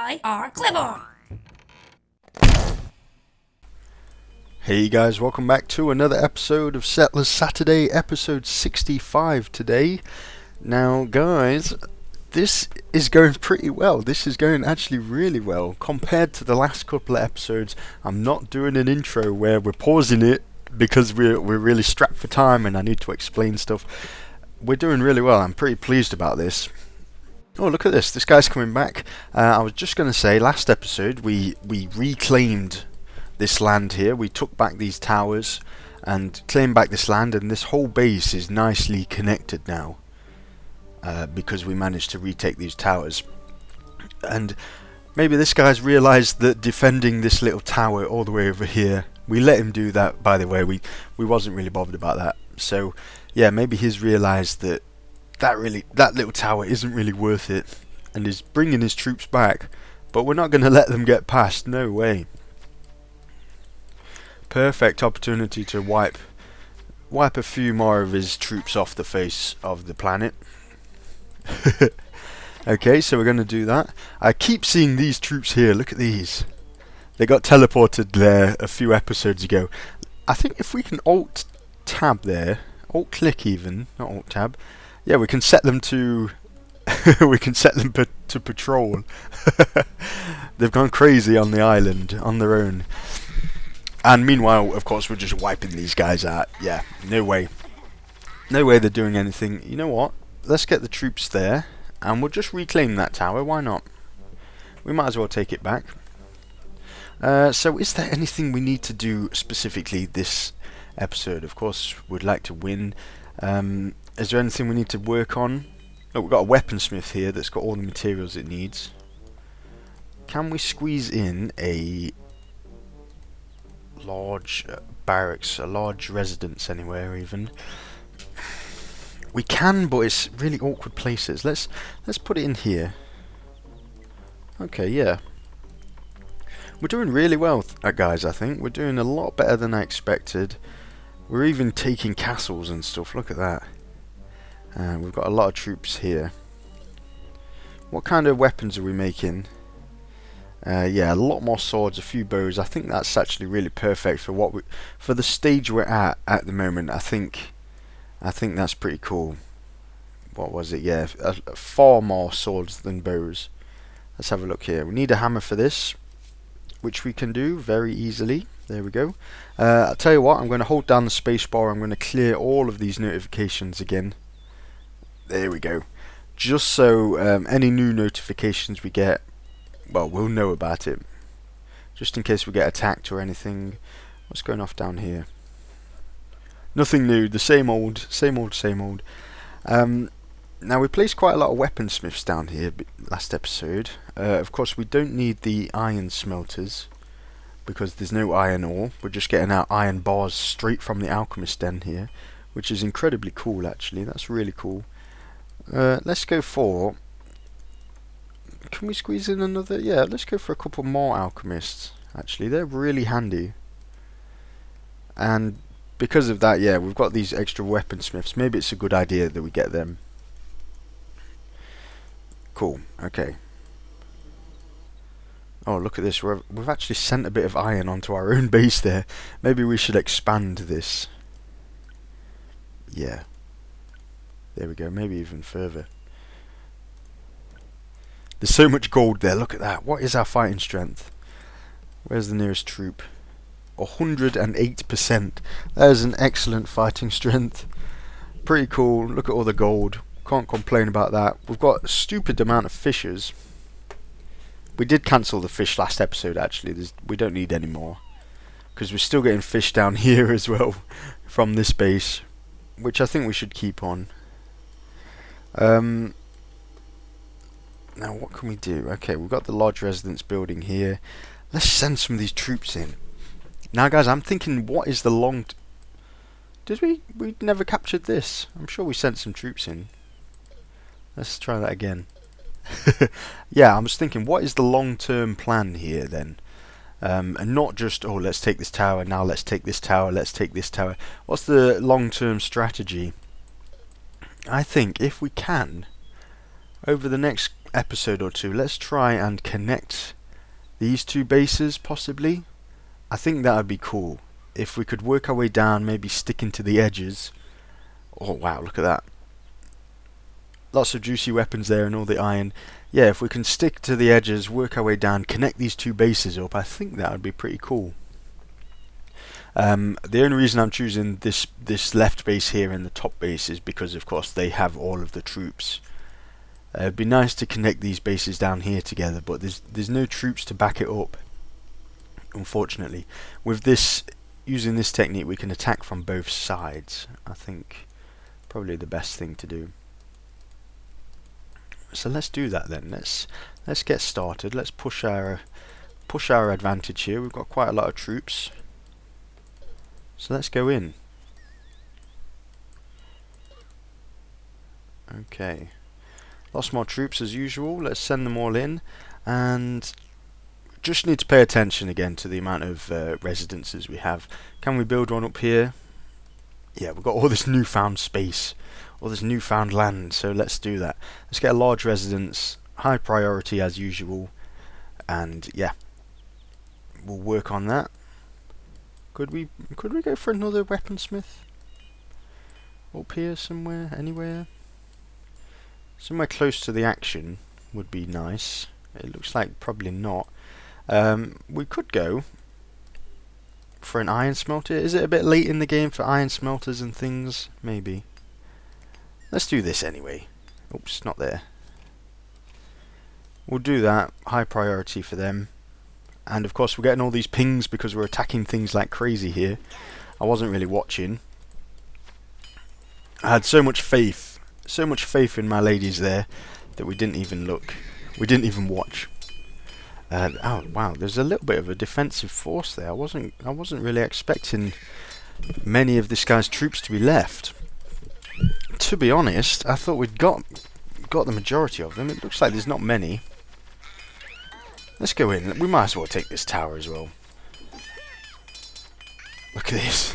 I-R Clip-On. Hey guys, welcome back to another episode of Settlers Saturday, episode 65 today. Now guys, this is going pretty well. This is going actually really well compared to the last couple of episodes. I'm not doing an intro where we're pausing it because we're really strapped for time and I need to explain stuff. We're doing really well. I'm pretty pleased about this. Oh, look at this. This guy's coming back. I was just going to say, last episode we reclaimed this land here. We took back these towers and claimed back this land, and this whole base is nicely connected now because we managed to retake these towers. And maybe this guy's realised that defending this little tower all the way over here, we let him do that, by the way. We wasn't really bothered about that. So yeah, maybe he's realised that that little tower isn't really worth it and is bringing his troops back, but we're not going to let them get past. No way. Perfect opportunity to wipe a few more of his troops off the face of the planet. Okay, so we're going to do that. I keep seeing these troops here. Look at these. They got teleported there a few episodes ago. I think if we can alt tab there, alt click even, not alt tab. Yeah, we can set them to to patrol. They've gone crazy on the island on their own. And meanwhile, of course, we're just wiping these guys out. Yeah, no way. No way they're doing anything. You know what? Let's get the troops there, and we'll just reclaim that tower. Why not? We might as well take it back. So is there anything we need to do specifically this episode? Of course, we'd like to win. Is there anything we need to work on? Oh, we've got a weaponsmith here that's got all the materials it needs. Can we squeeze in a large barracks, a large residence anywhere even? We can, but it's really awkward places. Let's put it in here. Okay, yeah. We're doing really well, guys, I think. We're doing a lot better than I expected. We're even taking castles and stuff. Look at that. We've got a lot of troops here. What kind of weapons are we making? Yeah, a lot more swords, a few bows. I think that's actually really perfect for for the stage we're at the moment. I think that's pretty cool. What was it? Yeah, far more swords than bows. Let's have a look here. We need a hammer for this, which we can do very easily. There we go. I'll tell you what, I'm going to hold down the space bar. I'm going to clear all of these notifications again. There we go. Just so any new notifications we get, well, we'll know about it. Just in case we get attacked or anything. What's going off down here? Nothing new. The same old, same old, same old. Now we placed quite a lot of weaponsmiths down here last episode. Of course, we don't need the iron smelters because there's no iron ore. We're just getting our iron bars straight from the alchemist den here, which is incredibly cool. Actually, that's really cool. Let's go for... Can we squeeze in another? Yeah, let's go for a couple more alchemists. Actually, they're really handy. And because of that, yeah, we've got these extra weaponsmiths. Maybe it's a good idea that we get them. Cool. Okay. Oh, look at this. We've actually sent a bit of iron onto our own base there. Maybe we should expand this. Yeah. There we go. Maybe even further. There's so much gold there. Look at that. What is our fighting strength? Where's the nearest troop? 108%. That is an excellent fighting strength. Pretty cool. Look at all the gold. Can't complain about that. We've got a stupid amount of fishers. We did cancel the fish last episode, actually. We don't need any more. Because we're still getting fish down here as well from this base, which I think we should keep on. Now what can we do? Okay, we've got the large residence building here. Let's send some of these troops in. Now guys, I'm thinking, what is the long... Did we never captured this? I'm sure we sent some troops in. Let's try that again. Yeah, I was thinking, what is the long-term plan here then? And not just, oh, let's take this tower, now let's take this tower, let's take this tower. What's the long-term strategy? I think if we can, over the next episode or two, let's try and connect these two bases, possibly. I think that would be cool. If we could work our way down, maybe sticking to the edges. Oh wow, look at that. Lots of juicy weapons there and all the iron. Yeah, if we can stick to the edges, work our way down, connect these two bases up, I think that would be pretty cool. The only reason I'm choosing this left base here and the top base is because, of course, they have all of the troops. It'd be nice to connect these bases down here together, but there's no troops to back it up, unfortunately. With this, using this technique, we can attack from both sides. I think probably the best thing to do. So let's do that then. Let's get started. Let's push our advantage here. We've got quite a lot of troops, so let's go in. Okay, lots more troops as usual. Let's send them all in, and just need to pay attention again to the amount of residences we have. Can we build one up here? Yeah, we've got all this newfound space, all this newfound land, so let's do that. Let's get a large residence, high priority as usual, and yeah, we'll work on that. Could we go for another weaponsmith? Up here somewhere, anywhere? Somewhere close to the action would be nice. It looks like probably not. We could go for an iron smelter. Is it a bit late in the game for iron smelters and things? Maybe. Let's do this anyway. Oops, not there. We'll do that. High priority for them. And of course we're getting all these pings because we're attacking things like crazy here. I wasn't really watching. I had so much faith in my ladies there that we didn't even look. We didn't even watch. Oh wow, there's a little bit of a defensive force there. I wasn't really expecting many of this guy's troops to be left. To be honest, I thought we'd got the majority of them. It looks like there's not many. Let's go in. We might as well take this tower as well. Look at this.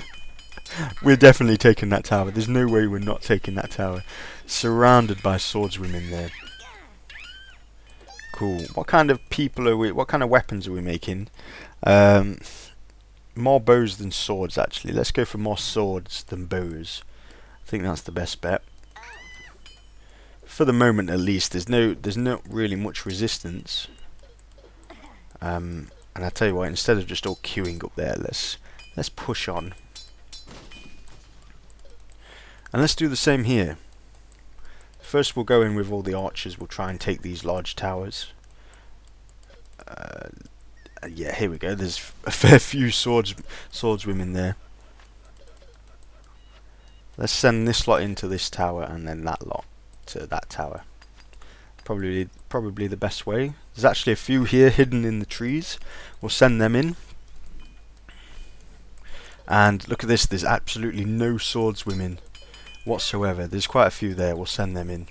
We're definitely taking that tower. There's no way we're not taking that tower. Surrounded by swordswomen there. Cool. What kind of people are we? What kind of weapons are we making? More bows than swords, actually. Let's go for more swords than bows. I think that's the best bet. For the moment, at least, there's not really much resistance. And I tell you what, instead of just all queuing up there, let's push on. And let's do the same here. First we'll go in with all the archers, we'll try and take these large towers. Yeah, here we go, there's a fair few swordswomen there. Let's send this lot into this tower and then that lot to that tower. Probably the best way. There's actually a few here hidden in the trees. We'll send them in. And look at this, there's absolutely no swordswomen whatsoever. There's quite a few there. We'll send them in.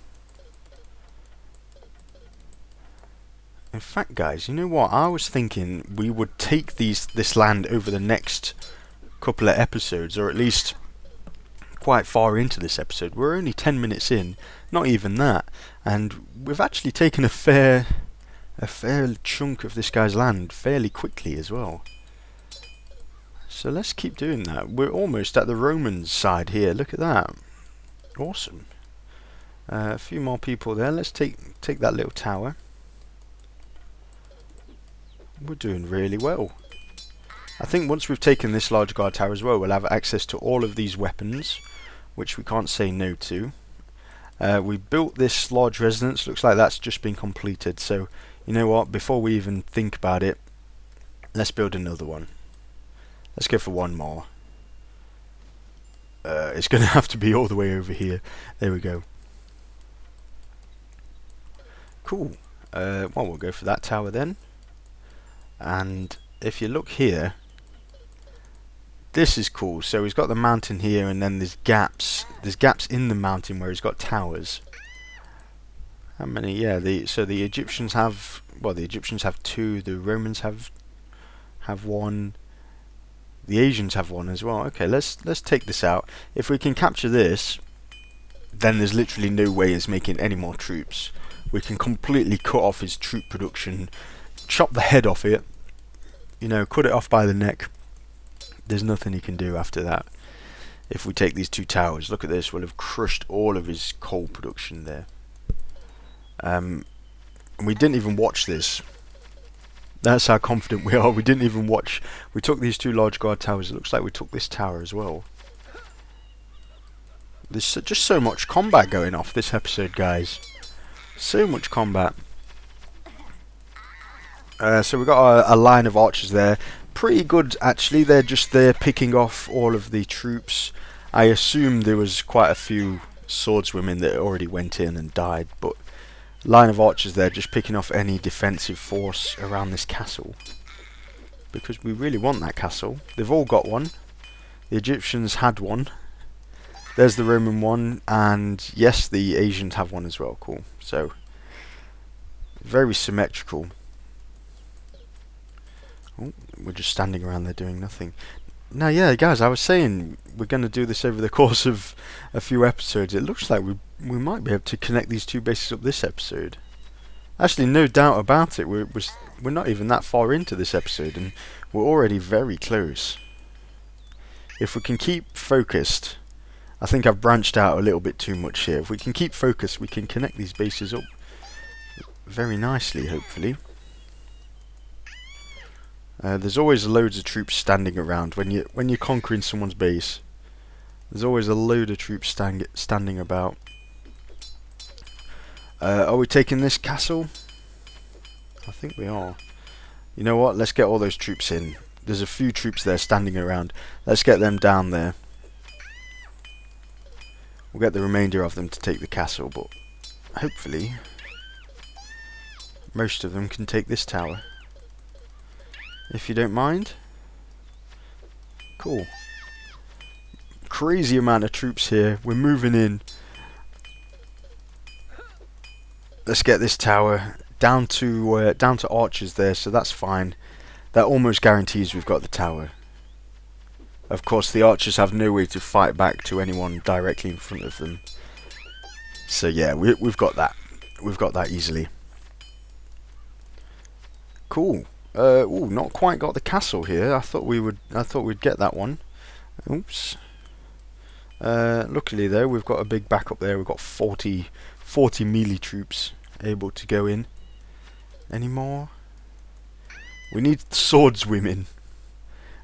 In fact, guys, you know what? I was thinking we would take this land over the next couple of episodes, or at least quite far into this episode. We're only 10 minutes in, not even that, and we've actually taken a fair chunk of this guy's land fairly quickly as well. So let's keep doing that. We're almost at the Romans side here. Look at that. Awesome. A few more people there. Let's take that little tower. We're doing really well. I think once we've taken this large guard tower as well, we'll have access to all of these weapons, which we can't say no to. We built this large residence. Looks like that's just been completed. So, you know what? Before we even think about it, let's build another one. Let's go for one more. It's going to have to be all the way over here. There we go. Cool. Well, we'll go for that tower then. And if you look here, this is cool. So he's got the mountain here, and then there's gaps. There's gaps in the mountain where he's got towers. How many? Yeah. So the Egyptians have. Well, the Egyptians have 2. The Romans have 1. The Asians have 1 as well. Okay, let's take this out. If we can capture this, then there's literally no way it's making any more troops. we can completely cut off his troop production, chop the head off it, you know, cut it off by the neck. There's nothing he can do after that. If we take these 2 towers, look at this, we'll have crushed all of his coal production there. And we didn't even watch this. That's how confident we are. We didn't even watch. We took these 2 large guard towers. It looks like we took this tower as well. There's just so much combat going off this episode, guys. So much combat. So we've got a line of archers there. Pretty good, actually. They're just there picking off all of the troops. I assume there was quite a few swordswomen that already went in and died, but line of archers there just picking off any defensive force around this castle, because we really want that castle. They've all got one. The Egyptians had one. There's the Roman one, and yes, the Asians have one as well. Cool. So very symmetrical. Oh, we're just standing around there doing nothing. Now, yeah, guys, I was saying we're going to do this over the course of a few episodes. It looks like we might be able to connect these 2 bases up this episode. Actually, no doubt about it. We're not even that far into this episode, and we're already very close. If we can keep focused, I think I've branched out a little bit too much here. If we can keep focused, we can connect these bases up very nicely, hopefully. There's always loads of troops standing around when you're conquering someone's base. There's always a load of troops standing about. Are we taking this castle? I think we are. You know what? Let's get all those troops in. There's a few troops there standing around. Let's get them down there. We'll get the remainder of them to take the castle, but hopefully most of them can take this tower. If you don't mind. Cool. Crazy amount of troops here. We're moving in. Let's get this tower down to archers there, so that's fine. That almost guarantees we've got the tower. Of course, the archers have no way to fight back to anyone directly in front of them. So yeah, we've got that. We've got that easily. Cool. Ooh, not quite got the castle here. I thought we'd get that one. Oops. Luckily though, we've got a big backup there. We've got 40 melee troops able to go in. Any more? We need swordswomen.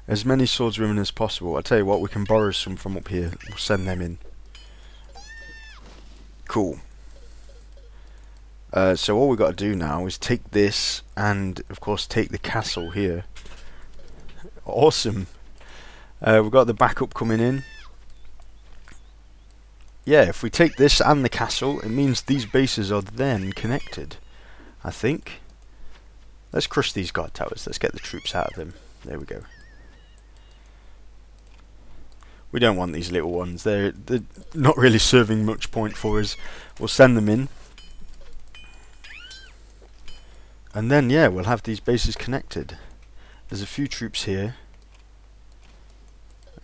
As many swordswomen as possible. I'll tell you what, we can borrow some from up here. We'll send them in. Cool. So all we've got to do now is take this and, of course, take the castle here. Awesome. We've got the backup coming in. Yeah, if we take this and the castle, it means these bases are then connected, I think. Let's crush these guard towers. Let's get the troops out of them. There we go. We don't want these little ones. They're not really serving much point for us. We'll send them in. And then, yeah, we'll have these bases connected. There's a few troops here.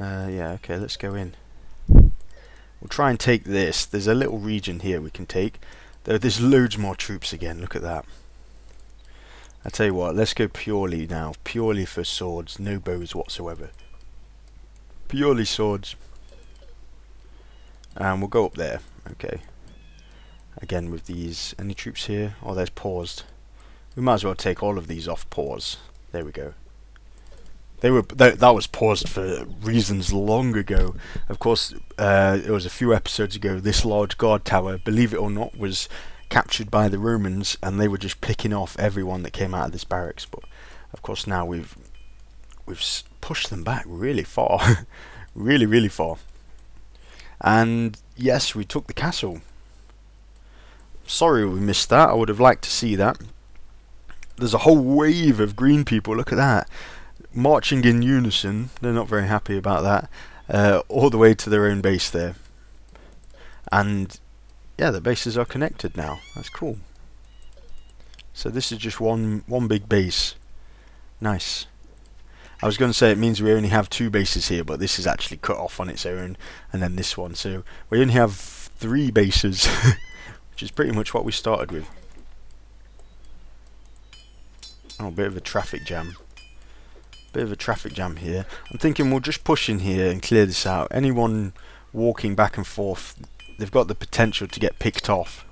Yeah, okay, let's go in. We'll try and take this. There's a little region here we can take. There's loads more troops again. Look at that. I tell you what, let's go purely now. Purely for swords. No bows whatsoever. Purely swords. And we'll go up there. Okay. Again with these. Any troops here? Oh, there's paused. We might as well take all of these off pause. There we go. That was paused for reasons long ago. Of course, it was a few episodes ago. This large guard tower, believe it or not, was captured by the Romans, and they were just picking off everyone that came out of this barracks. But of course, now we've pushed them back really far, really far. And yes, we took the castle. Sorry we missed that. I would have liked to see that. There's a whole wave of green people. Look at that. Marching in unison. They're not very happy about that. All the way to their own base there. And yeah, the bases are connected now. That's cool. So this is just one big base. Nice. I was going to say it means we only have 2 bases here, but this is actually cut off on its own, and then this one. So we only have 3 bases, which is pretty much what we started with. Oh, bit of a traffic jam. Bit of a traffic jam here. I'm thinking we'll just push in here and clear this out. Anyone walking back and forth, they've got the potential to get picked off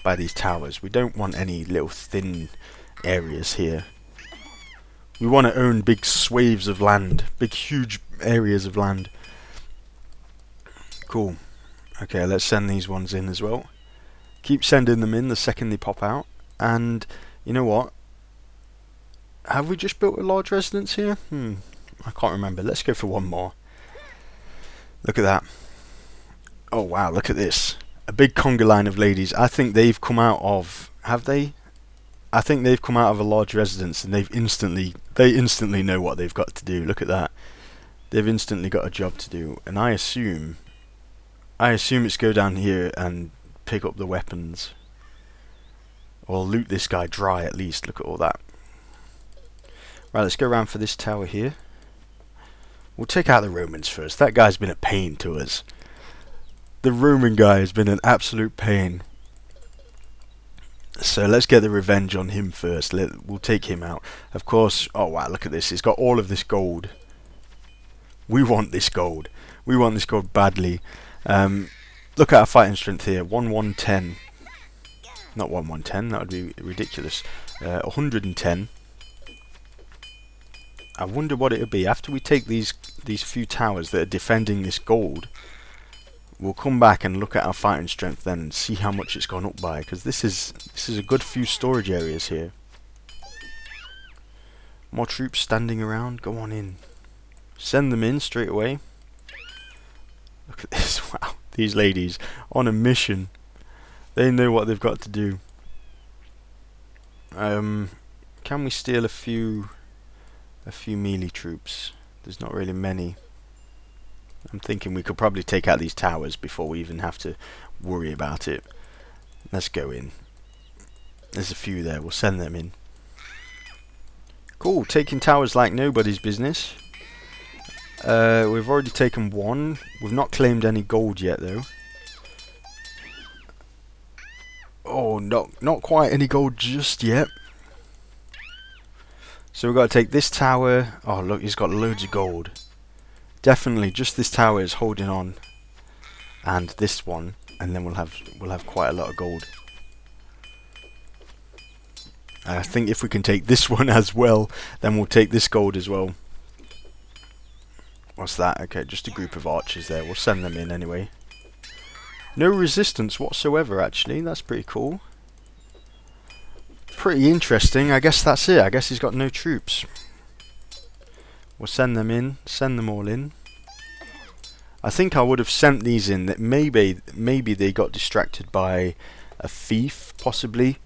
by these towers. We don't want any little thin areas here. We want to own big swathes of land, big huge areas of land. Cool. Okay, let's send these ones in as well. Keep sending them in the second they pop out. And you know what? Have we just built a large residence here? I can't remember. Let's go for one more. Look at that. Oh wow, look at this. A big conga line of ladies. I think they've come out of... Have they? I think they've come out of a large residence and they instantly know what they've got to do. Look at that. They've instantly got a job to do. And I assume it's go down here and pick up the weapons. Or loot this guy dry at least. Look at all that. Right, let's go around for this tower here. We'll take out the Romans first. That guy's been a pain to us. The Roman guy has been an absolute pain. So let's get the revenge on him first. We'll take him out. Of course, oh wow, look at this. It's got all of this gold. We want this gold. We want this gold badly. Look at our fighting strength here. 110. Not 110, that would be ridiculous. 110. I wonder what it would be after we take these few towers that are defending this gold. We'll come back and look at our fighting strength then and see how much it's gone up by, because this is a good few storage areas here. More troops standing around. Go on in. Send them in straight away. Look at this. Wow, these ladies on a mission. They know what they've got to do. Can we steal a few melee troops? There's not really many. I'm thinking we could probably take out these towers before we even have to worry about it. Let's go in. There's a few there. We'll send them in. Cool. Taking towers like nobody's business. We've already taken one. We've not claimed any gold yet though. Oh, not quite any gold just yet. So we've got to take this tower. Oh look, he's got loads of gold. Definitely just this tower is holding on. And this one, and then we'll have quite a lot of gold. I think if we can take this one as well, then we'll take this gold as well. What's that? Okay, just a group of archers there. We'll send them in anyway. No resistance whatsoever actually. That's pretty cool. Pretty interesting. I guess that's it. I guess he's got no troops. We'll send them in. Send them all in. I think I would have sent these in. That maybe they got distracted by a thief, possibly.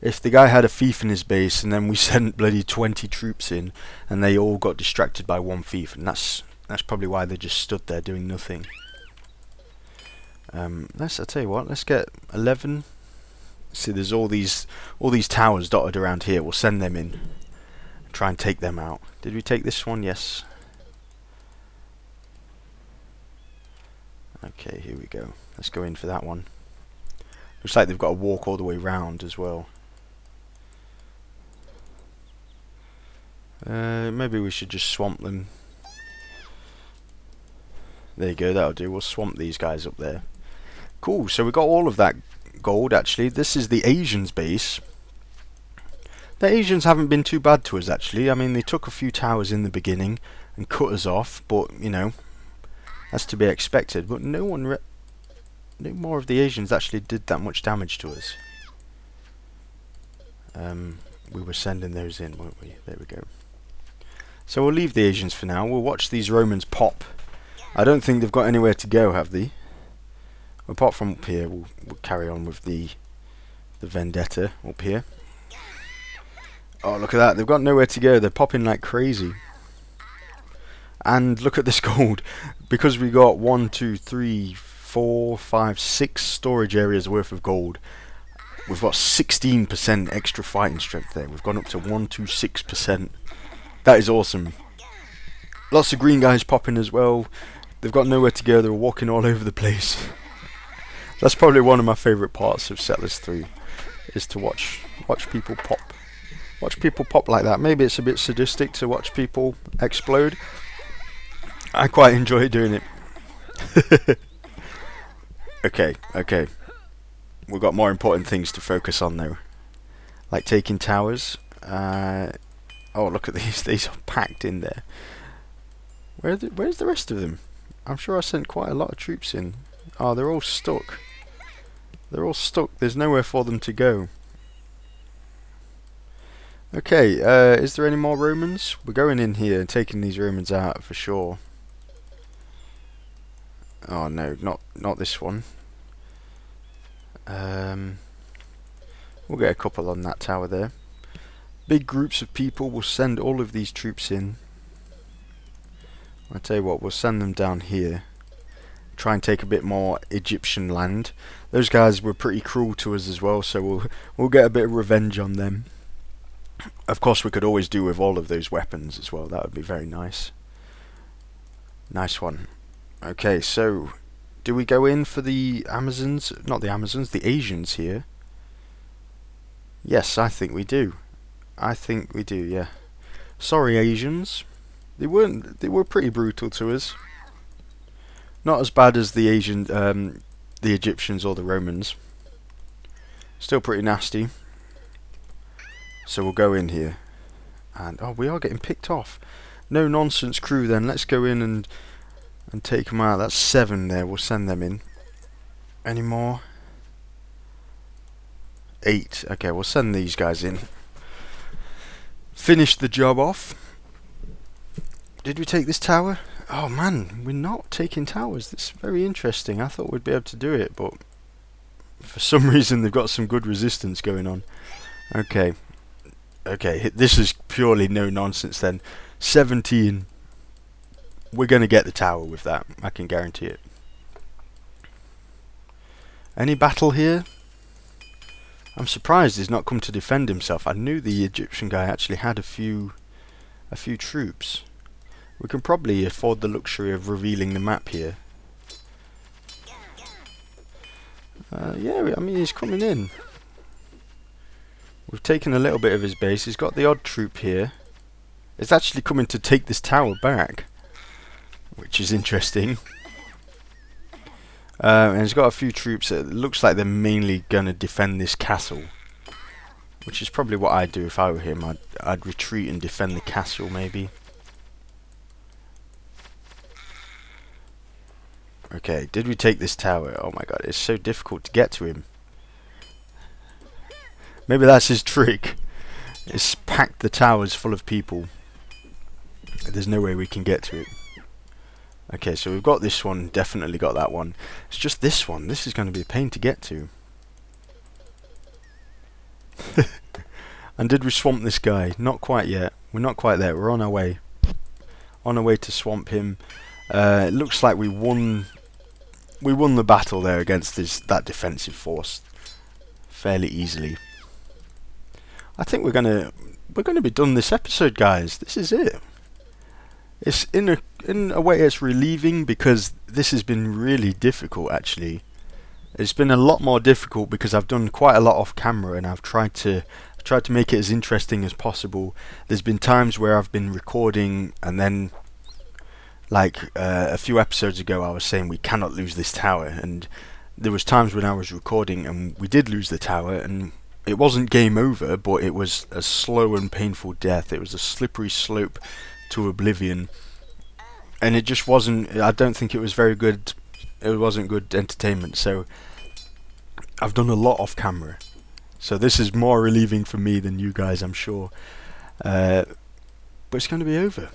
If the guy had a thief in his base and then we sent bloody 20 troops in and they all got distracted by one thief, and that's probably why they just stood there doing nothing. I'll tell you what, let's get 11. See, there's all these towers dotted around here. We'll send them in. Try and take them out. Did we take this one? Yes. Okay, here we go. Let's go in for that one. Looks like they've got to walk all the way round as well. Maybe we should just swamp them. There you go, that'll do. We'll swamp these guys up there. Cool, so we got all of that gold actually. This is the Asians' base. The Asians haven't been too bad to us actually. I mean, they took a few towers in the beginning and cut us off, but you know, that's to be expected. But no more of the Asians actually did that much damage to us. We were sending those in, weren't we? There we go. So we'll leave the Asians for now. We'll watch these Romans pop. I don't think they've got anywhere to go, have they? Apart from up here, we'll carry on with the vendetta up here. Oh, look at that. They've got nowhere to go. They're popping like crazy. And look at this gold. Because we got 1, 2, 3, 4, 5, 6 storage areas worth of gold. We've got 16% extra fighting strength there. We've gone up to 126%. That is awesome. Lots of green guys popping as well. They've got nowhere to go. They're walking all over the place. That's probably one of my favourite parts of Settlers 3, is to watch people pop. Watch people pop like that. Maybe it's a bit sadistic to watch people explode. I quite enjoy doing it. Okay. We've got more important things to focus on though. Like taking towers. Oh, look at these. These are packed in there. Where's the rest of them? I'm sure I sent quite a lot of troops in. Oh, they're all stuck. They're all stuck. There's nowhere for them to go. Okay, is there any more Romans? We're going in here and taking these Romans out for sure. Oh no, not this one. We'll get a couple on that tower there. Big groups of people will send all of these troops in. I tell you what, we'll send them down here. Try and take a bit more Egyptian land. Those guys were pretty cruel to us as well, so we'll get a bit of revenge on them. Of course, we could always do with all of those weapons as well. That would be very nice. Nice one. Okay, so do we go in for the Amazons? Not the Amazons, the Asians here. Yes, I think we do. Yeah. Sorry, Asians. They were pretty brutal to us. Not as bad as the the Egyptians or the Romans. Still pretty nasty. So we'll go in here. And oh, we are getting picked off. No nonsense crew then. Let's go in and take them out. That's 7 there. We'll send them in. Any more? 8. Okay, we'll send these guys in. Finish the job off. Did we take this tower? Oh man, we're not taking towers. That's very interesting. I thought we'd be able to do it, but for some reason they've got some good resistance going on. Okay, this is purely no nonsense then. 17. We're going to get the tower with that. I can guarantee it. Any battle here? I'm surprised he's not come to defend himself. I knew the Egyptian guy actually had a few troops. We can probably afford the luxury of revealing the map here. Yeah, I mean he's coming in. We've taken a little bit of his base. He's got the odd troop here. It's actually coming to take this tower back, which is interesting. And he's got a few troops that looks like they're mainly going to defend this castle, which is probably what I'd do if I were him. I'd retreat and defend the castle maybe. Okay, did we take this tower? Oh my god, it's so difficult to get to him. Maybe that's his trick. It's packed the towers full of people. There's no way we can get to it. Okay, so we've got this one, definitely got that one. It's just this one. This is going to be a pain to get to. And did we swamp this guy? Not quite yet. We're not quite there. We're on our way. On our way to swamp him. It looks like we won the battle there against that defensive force fairly easily. I think we're gonna be done this episode, guys. This is it. It's in a way it's relieving because this has been really difficult actually. It's been a lot more difficult because I've done quite a lot off camera and I've tried to make it as interesting as possible. There's been times where I've been recording and then like a few episodes ago I was saying we cannot lose this tower, and there was times when I was recording and we did lose the tower, and it wasn't game over, but it was a slow and painful death. It was a slippery slope to oblivion, and it just wasn't. I don't think it was very good. It wasn't good entertainment. So I've done a lot off camera, so this is more relieving for me than you guys, I'm sure. But it's going to be over.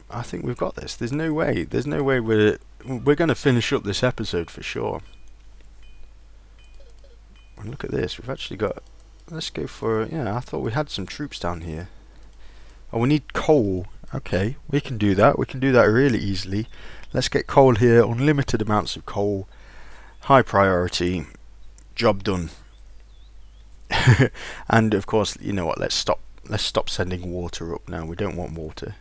I think we've got this. There's no way we're going to finish up this episode for sure. And look at this. We've actually got. Let's go for. Yeah, I thought we had some troops down here. Oh, we need coal. Okay, we can do that. We can do that really easily. Let's get coal here. Unlimited amounts of coal. High priority. Job done. And of course, you know what? Let's stop sending water up now. We don't want water.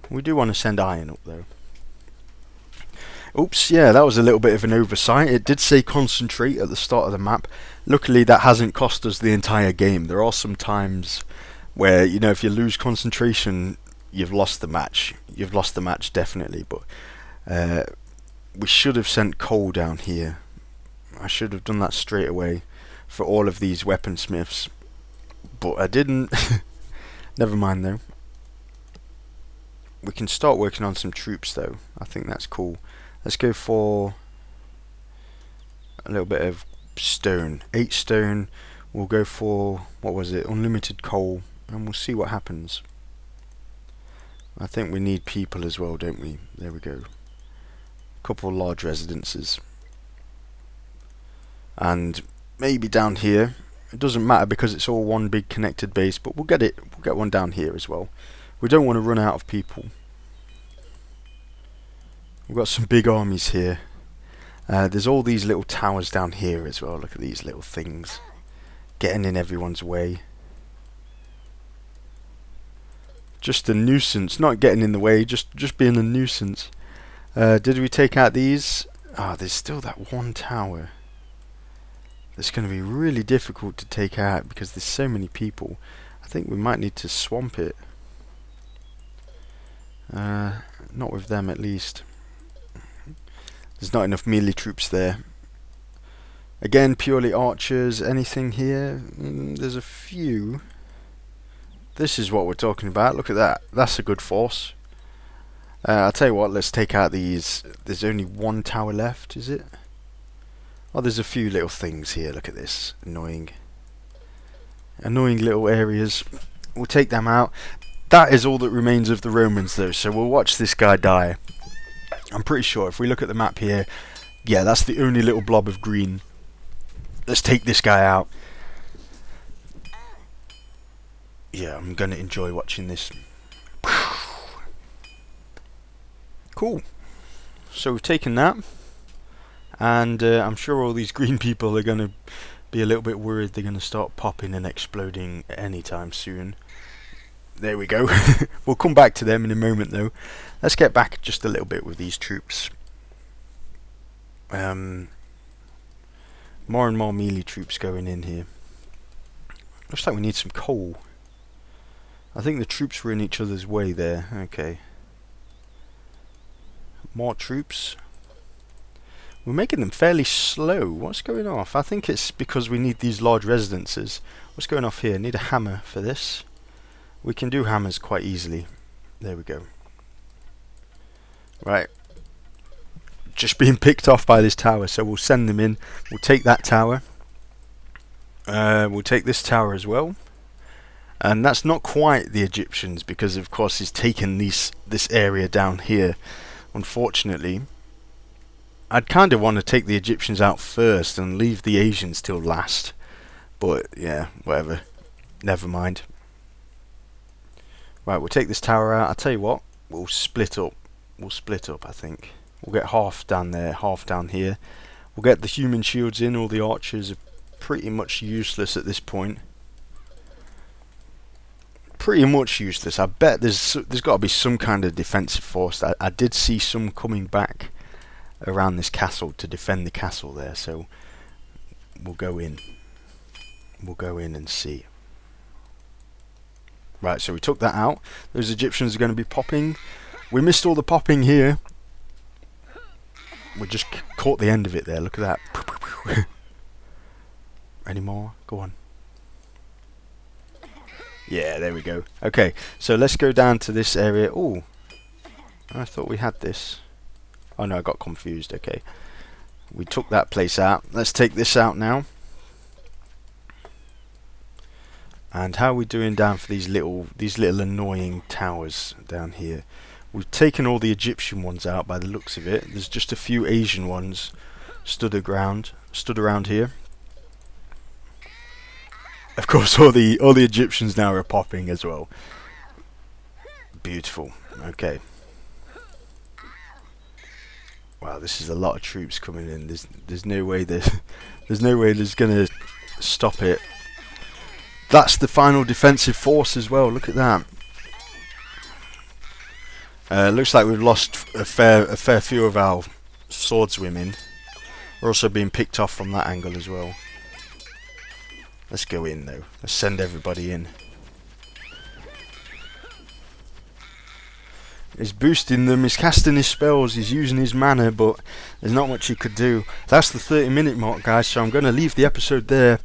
We do want to send iron up though. Oops, yeah, that was a little bit of an oversight. It did say concentrate at the start of the map. Luckily, that hasn't cost us the entire game. There are some times where, you know, if you lose concentration, you've lost the match. You've lost the match, definitely, but we should have sent coal down here. I should have done that straight away for all of these weaponsmiths, but I didn't. Never mind, though. We can start working on some troops, though. I think that's cool. Let's go for a little bit of stone. 8 stone. We'll go for, what was it, unlimited coal, and we'll see what happens. I think we need people as well, don't we? There we go. A couple of large residences. And maybe down here. It doesn't matter because it's all one big connected base, but we'll get one down here as well. We don't want to run out of people. We've got some big armies here. There's all these little towers down here as well. Look at these little things getting in everyone's way. Just a nuisance. Not getting in the way, just being a nuisance. Did we take out these? Ah, there's still that one tower. It's going to be really difficult to take out because there's so many people. I think we might need to swamp it. Not with them, at least. There's not enough melee troops there. Again, purely archers. Anything here? There's a few. This is what we're talking about. Look at that. That's a good force. I'll tell you what, let's take out these. There's only one tower left, is it? Oh, there's a few little things here. Look at this. Annoying little areas. We'll take them out. That is all that remains of the Romans, though, so we'll watch this guy die. I'm pretty sure if we look at the map here, yeah, that's the only little blob of green. Let's take this guy out. Yeah, I'm going to enjoy watching this. Cool. So we've taken that. And I'm sure all these green people are going to be a little bit worried they're going to start popping and exploding anytime soon. There we go. We'll come back to them in a moment, though. Let's get back just a little bit with these troops. More and more melee troops going in here. Looks like we need some coal. I think the troops were in each other's way there. Okay. More troops. We're making them fairly slow. What's going off? I think it's because we need these large residences. What's going off here? Need a hammer for this. We can do hammers quite easily. There we go. Right. Just being picked off by this tower, so we'll send them in. We'll take that tower. We'll take this tower as well. And that's not quite the Egyptians, because of course he's taken this area down here. Unfortunately, I'd kind of want to take the Egyptians out first and leave the Asians till last. But yeah, whatever. Never mind. Right, we'll take this tower out. I'll tell you what, we'll split up. We'll split up, I think. We'll get half down there, half down here. We'll get the human shields in. All the archers are pretty much useless at this point. Pretty much useless. I bet there's got to be some kind of defensive force. I did see some coming back around this castle to defend the castle there, so we'll go in. We'll go in and see. Right, so we took that out. Those Egyptians are going to be popping. We missed all the popping here. We just caught the end of it there. Look at that. Any more? Go on. Yeah, there we go. Okay, so let's go down to this area. Oh, I thought we had this. Oh no, I got confused. Okay, we took that place out. Let's take this out now. And how are we doing down for these little annoying towers down here? We've taken all the Egyptian ones out by the looks of it. There's just a few Asian ones stood around here. Of course, all the Egyptians now are popping as well. Beautiful. Okay. Wow, this is a lot of troops coming in. There's no way there's no way there's gonna stop it. That's the final defensive force as well. Look at that. Looks like we've lost a fair few of our swordswomen. We're also being picked off from that angle as well. Let's go in though. Let's send everybody in. He's boosting them, he's casting his spells, he's using his mana, but there's not much he could do. That's the 30-minute mark, guys, so I'm going to leave the episode there.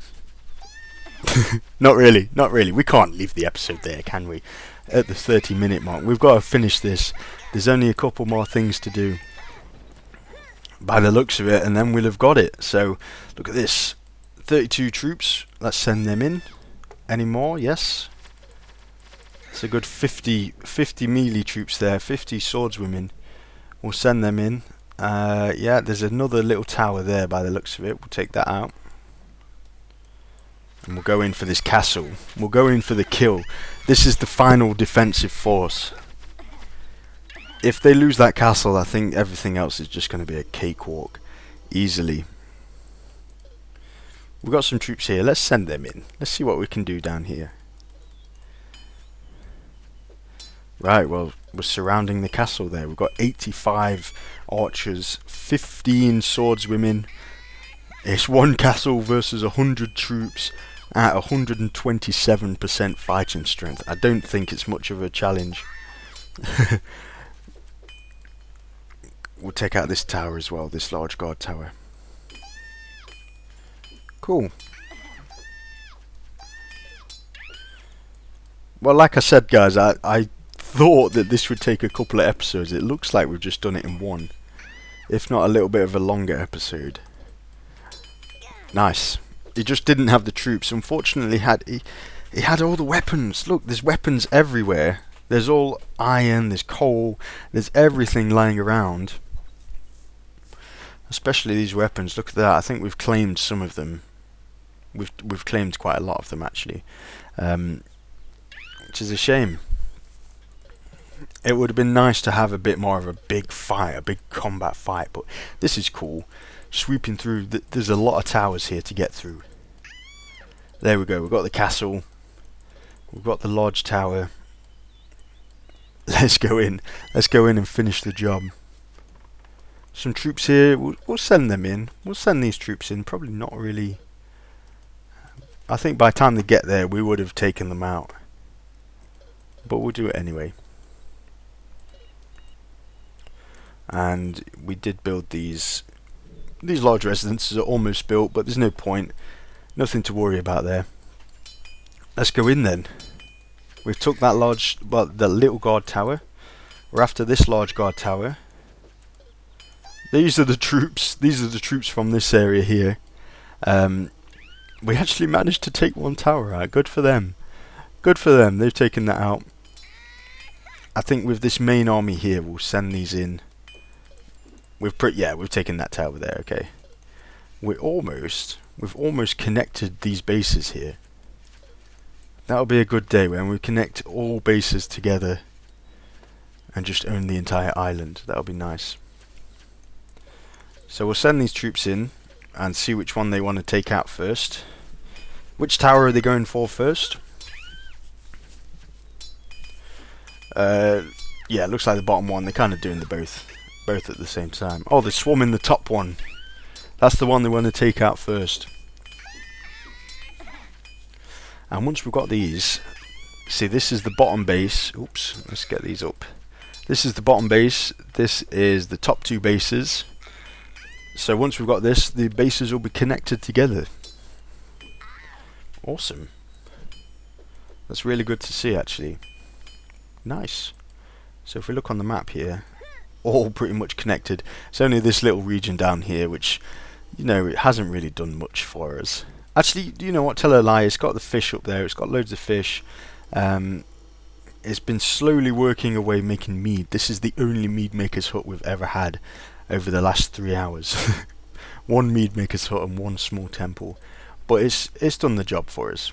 Not really, not really. We can't leave the episode there, can we? At the 30-minute mark. We've got to finish this. There's only a couple more things to do, by the looks of it, and then we'll have got it. So, look at this. 32 troops. Let's send them in. Any more? Yes. It's a good 50 melee troops there, 50 swordswomen. We'll send them in. Yeah, there's another little tower there by the looks of it. We'll take that out. And we'll go in for this castle. We'll go in for the kill. This is the final defensive force. If they lose that castle, I think everything else is just going to be a cakewalk. Easily. We've got some troops here. Let's send them in. Let's see what we can do down here. Right, well, we're surrounding the castle there. We've got 85 archers, 15 swordswomen. It's one castle versus 100 troops at 127% fighting strength. I don't think it's much of a challenge. We'll take out this tower as well, this large guard tower. Cool. Well, like I said, guys, I thought that this would take a couple of episodes. It looks like we've just done it in one, if not a little bit of a longer episode. Nice. He just didn't have the troops. Unfortunately, he had all the weapons. Look, there's weapons everywhere. There's all iron, there's coal, there's everything lying around. Especially these weapons. Look at that. I think we've claimed some of them. We've claimed quite a lot of them actually, which is a shame. It would have been nice to have a bit more of a big fight, a big combat fight, but this is cool. Sweeping through, there's a lot of towers here to get through. There we go, we've got the castle, we've got the lodge tower. Let's go in and finish the job. Some troops here, we'll send them in, we'll send these troops in, probably not really. I think by the time they get there we would have taken them out, but we'll do it anyway. And we did build these large residences are almost built, but there's no point, nothing to worry about there. Let's go in then. We've took that large, well, the little guard tower. We're after this large guard tower. These are the troops. These are the troops from this area here. We actually managed to take one tower out. Good for them. Good for them. They've taken that out. I think with this main army here, we'll send these in. We've taken that tower there. Okay. We've almost connected these bases here. That'll be a good day when we connect all bases together and just own the entire island. That'll be nice. So we'll send these troops in and see which one they want to take out first. Which tower are they going for first? Yeah, it looks like the bottom one. They're kind of doing the both at the same time. Oh, they're swarming the top one. That's the one they want to take out first. And once we've got these, see, this is the bottom base. Oops, let's get these up. This is the bottom base. This is the top two bases. So once we've got this, the bases will be connected together. Awesome. That's really good to see, actually. Nice. So if we look on the map here, all pretty much connected. It's only this little region down here which, you know, it hasn't really done much for us. Actually, you know what, tell a lie, it's got the fish up there, it's got loads of fish. It's been slowly working away making mead. This is the only mead maker's hut we've ever had over the last 3 hours. One mead maker's hut and one small temple. But it's done the job for us.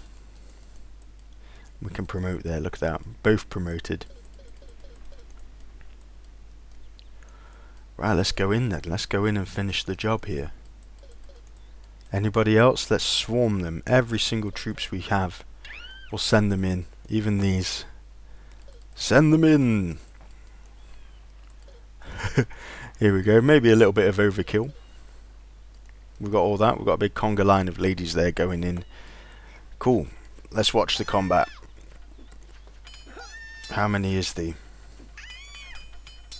We can promote there, look at that, both promoted. Right, let's go in then. Let's go in and finish the job here. Anybody else? Let's swarm them. Every single troops we have, we'll send them in. Even these. Send them in! Here we go. Maybe a little bit of overkill. We've got all that. We've got a big conga line of ladies there going in. Cool. Let's watch the combat. How many is there?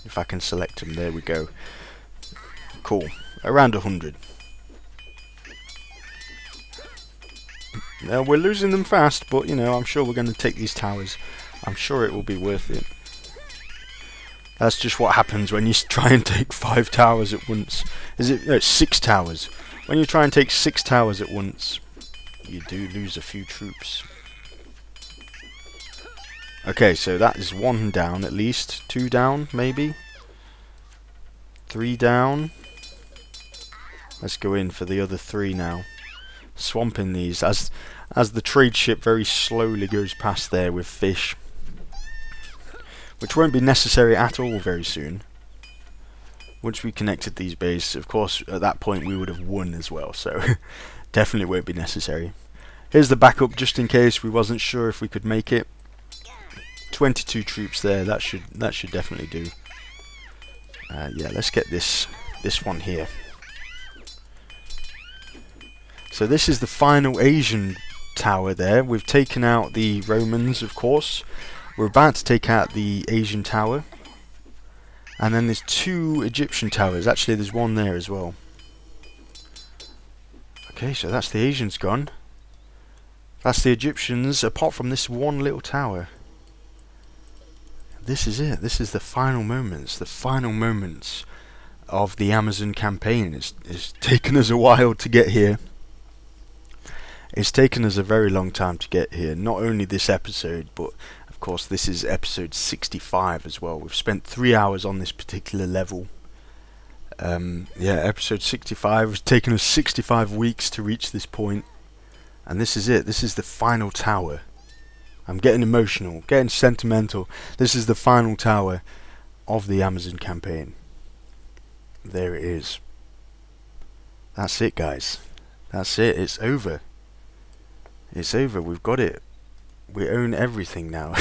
If I can select them, there we go. Cool. Around 100. Now we're losing them fast, but you know, I'm sure we're going to take these towers. I'm sure it will be worth it. That's just what happens when you try and take 5 towers at once. Is it? No, 6 towers. When you try and take 6 towers at once, you do lose a few troops. Okay, so that is 1 down at least. 2 down, maybe. 3 down. Let's go in for the other 3 now. Swamping these as the trade ship very slowly goes past there with fish, which won't be necessary at all very soon. Once we connected these bases, of course, at that point we would have won as well, so definitely won't be necessary. Here's the backup just in case we wasn't sure if we could make it. 22 troops there. That should definitely do. Yeah, let's get this one here. So this is the final Asian tower there. We've taken out the Romans, of course. We're about to take out the Asian tower. And then there's 2 Egyptian towers. Actually, there's 1 there as well. Okay, so that's the Asians gone. That's the Egyptians, apart from this 1 little tower. This is it. This is the final moments. The final moments of the Amazon campaign. It's taken us a while to get here. It's taken us a very long time to get here. Not only this episode, but of course this is episode 65 as well. We've spent 3 hours on this particular level. Yeah, episode 65 has taken us 65 weeks to reach this point. And this is it. This is the final tower. I'm getting emotional, getting sentimental. This is the final tower of the Amazon campaign. There it is. That's it, guys. That's it. It's over. It's over. We've got it. We own everything now.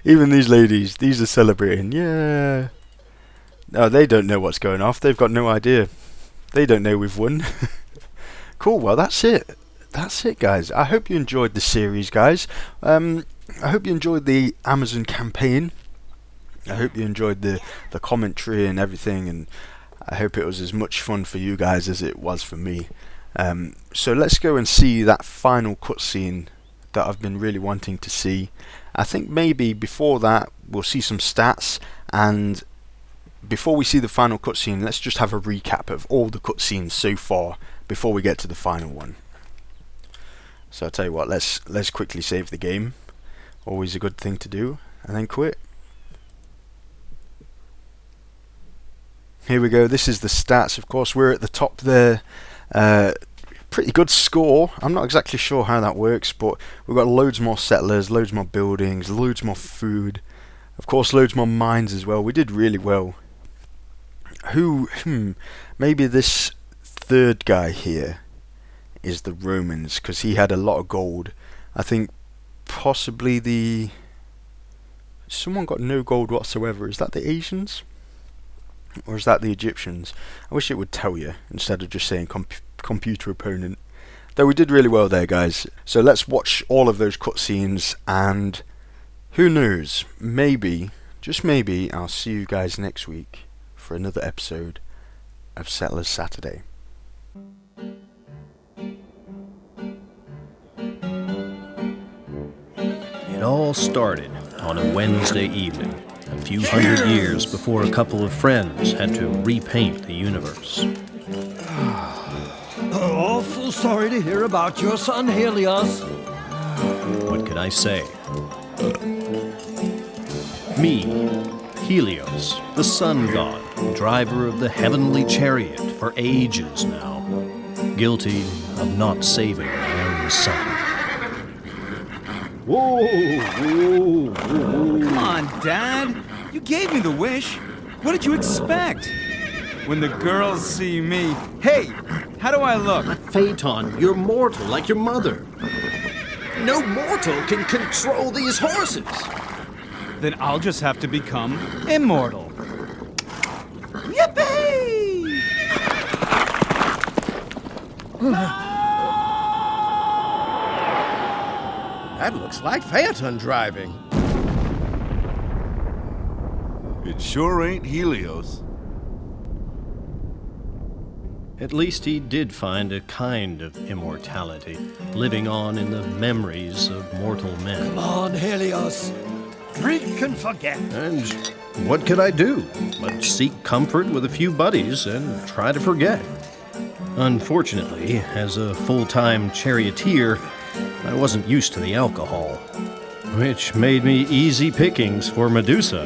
Even these ladies, these are celebrating. Yeah. No, they don't know what's going off. They've got no idea. They don't know we've won. Cool. Well, that's it. That's it, guys. I hope you enjoyed the series, guys. I hope you enjoyed the Amazon campaign. I hope you enjoyed the commentary and everything, and I hope it was as much fun for you guys as it was for me. So let's go and see that final cutscene that I've been really wanting to see. I think maybe before that we'll see some stats, and before we see the final cutscene, let's just have a recap of all the cutscenes so far before we get to the final one. So I'll tell you what, let's quickly save the game. Always a good thing to do, and then quit. Here we go. This is the stats. Of course, we're at the top there. Pretty good score. I'm not exactly sure how that works, but we've got loads more settlers, loads more buildings, loads more food. Of course, loads more mines as well. We did really well. Maybe this third guy here is the Romans, because he had a lot of gold. I think possibly someone got no gold whatsoever. Is that the Asians? Or is that the Egyptians? I wish it would tell you instead of just saying computer opponent. Though we did really well there, guys. So let's watch all of those cutscenes, and who knows, maybe, just maybe, I'll see you guys next week for another episode of Settlers Saturday. It all started on a Wednesday evening, a few hundred years before a couple of friends had to repaint the universe. Awful sorry to hear about your son, Helios. What could I say? Me, Helios, the sun god, driver of the heavenly chariot for ages now, guilty of not saving my own son. Whoa. Come on, Dad. You gave me the wish. What did you expect? When the girls see me... Hey, how do I look? Phaeton, you're mortal like your mother. No mortal can control these horses. Then I'll just have to become immortal. Yeah! That looks like Phaeton driving. It sure ain't Helios. At least he did find a kind of immortality, living on in the memories of mortal men. Come on, Helios. Drink and forget. And what could I do but seek comfort with a few buddies and try to forget? Unfortunately, as a full-time charioteer, I wasn't used to the alcohol, which made me easy pickings for Medusa,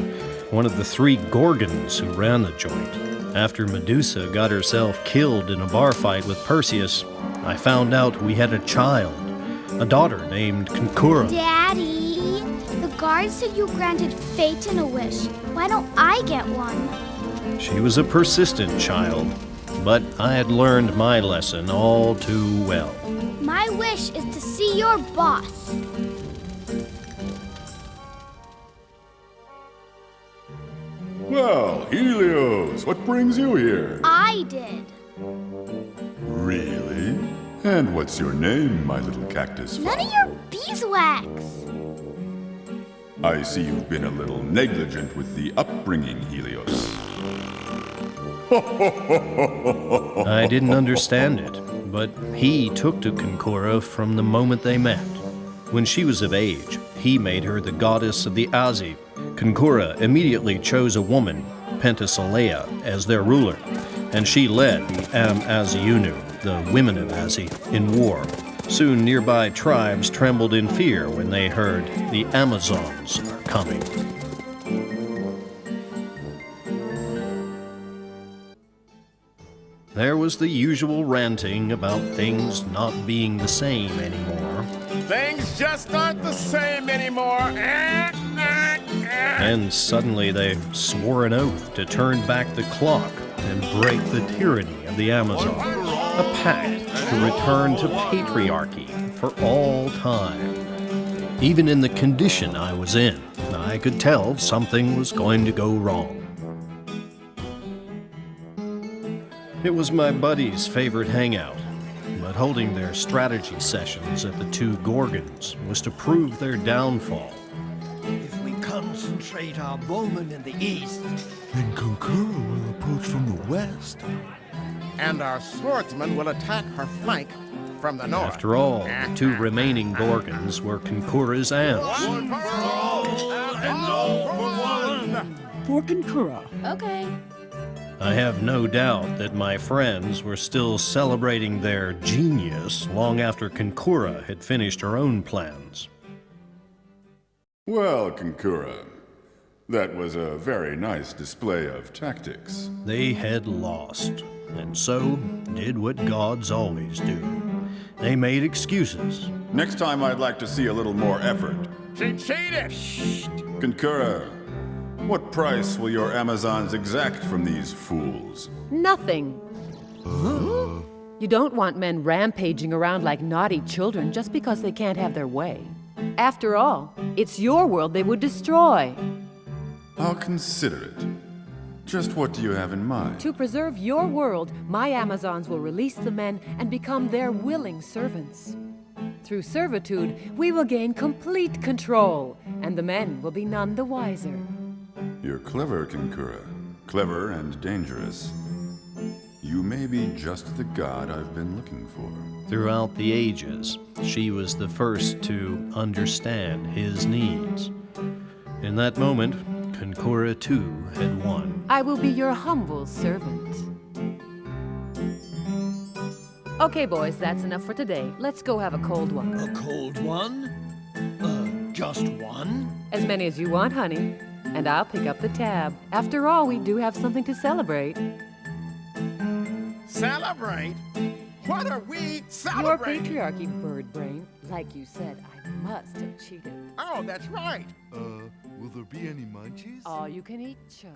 one of the 3 Gorgons who ran the joint. After Medusa got herself killed in a bar fight with Perseus, I found out we had a child, a daughter named Concura. Daddy, the guard said you granted Phaeton a wish. Why don't I get one? She was a persistent child, but I had learned my lesson all too well. My wish is to see your boss. Well, Helios, what brings you here? I did. Really? And what's your name, my little cactus None flower? of your beeswax. I see you've been a little negligent with the upbringing, Helios. I didn't understand it, but he took to Concura from the moment they met. When she was of age, he made her the goddess of the Azi. Concura immediately chose a woman, Penthesilea, as their ruler, and she led the Amaziunu, the women of Azi, in war. Soon nearby tribes trembled in fear when they heard the Amazons are coming. There was the usual ranting about things not being the same anymore. Things just aren't the same anymore. And suddenly they swore an oath to turn back the clock and break the tyranny of the Amazon. A pact to return to patriarchy for all time. Even in the condition I was in, I could tell something was going to go wrong. It was my buddies' favorite hangout, but holding their strategy sessions at the 2 Gorgons was to prove their downfall. If we concentrate our bowmen in the east, Then Concura will approach from the west. And our swordsmen will attack her flank from the north. After all, the 2 remaining Gorgons were Concura's aunts. for Concura. Okay. I have no doubt that my friends were still celebrating their genius long after Concura had finished her own plans. Well, Concura, that was a very nice display of tactics. They had lost, and so did what gods always do. They made excuses. Next time I'd like to see a little more effort. She cheated! Concura, what price will your Amazons exact from these fools? Nothing. You don't want men rampaging around like naughty children just because they can't have their way. After all, it's your world they would destroy. I'll consider it. Just what do you have in mind? To preserve your world, my Amazons will release the men and become their willing servants. Through servitude, we will gain complete control, and the men will be none the wiser. You're clever, Concura. Clever and dangerous. You may be just the god I've been looking for. Throughout the ages, she was the first to understand his needs. In that moment, Concura too had won. I will be your humble servant. Okay, boys, that's enough for today. Let's go have a cold one. A cold one? Just one? As many as you want, honey. And I'll pick up the tab. After all, we do have something to celebrate. Celebrate? What are we Your celebrating? patriarchy, bird brain. Like you said, I must have cheated. Oh, that's right. Will there be any munchies? All you can eat, chubby.